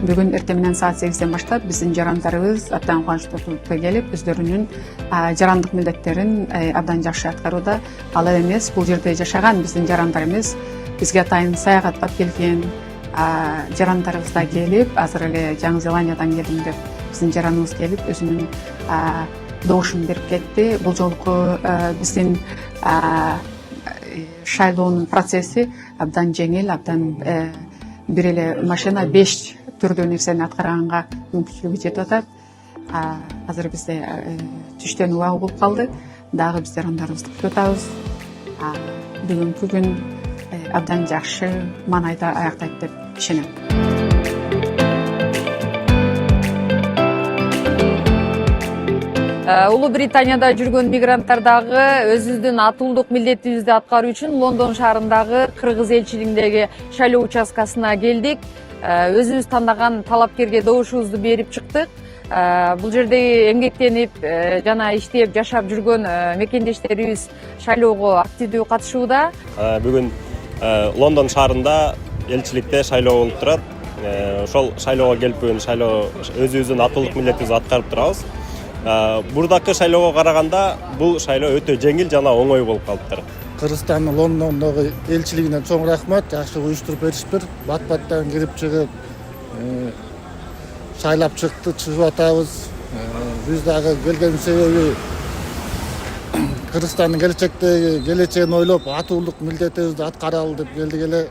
Бүгін ертеңнен саат 8-ден баштап біздің жарандарыбыз абдан кубанычтуу келип, өздөрүнүн жарандык милдеттерин абдан жакшы аткарууда. Ал эмес, бул жерде жашаган биздин жарандарыбыз, бизге атайын саягаттап келген жарандарыбыз да келип, азыр эле Жаңы Зеландиядан келдим деп биздин жараныбыз келип, өзүнүн добушун берип кетти. Бул жолку биздин шайлоонун процесси абдан жеңил, абдан бир эле машина 5 түрдүү нерсени аткарганга мүмкүнчүлүгү жетип атат. Азыр бизде түштөн убагы болуп калды. Дагы биз жарандарыбызды күтүп атабыз. Бүгүнкү күн абдан жакшы маанайда аяктайт деп ишенем. Улуу Британияда жүргөн мигранттар дагы өзүбүздүн атуулдук милдетибизди аткаруу үчүн Лондон шаарындагы Кыргыз элчилигиндеги шайлоо участкасына келдик. Өзүбүз тандаган талапкерге добушубузду берип чыктык. Бул жерде эмгектенип жана иштеп жашап жүргөн мекендештерибиз шайлоого активдүү катышууда. Бүгүн Лондон шаарында элчиликте шайлоо болуп турат. Ошол шайлоого келип бүгүн шайлоо өзүбүздүн атуулдук милдетибизди аткарып турабыз. Бурдакы шайлоого караганда бул шайлоо өтө жеңил жана оңой болуп калыптыр. Кыргызстандын Лондондогу элчилигине чоң рахмат, жакшы уюштуруп беришиптир. Бат-баттан кирип чыгып, шайлап чыгып атабыз. Биз дагы келген себеби Кыргызстандын келечегин ойлоп, атуулдук милдетибизди аткаралы деп келдик эле.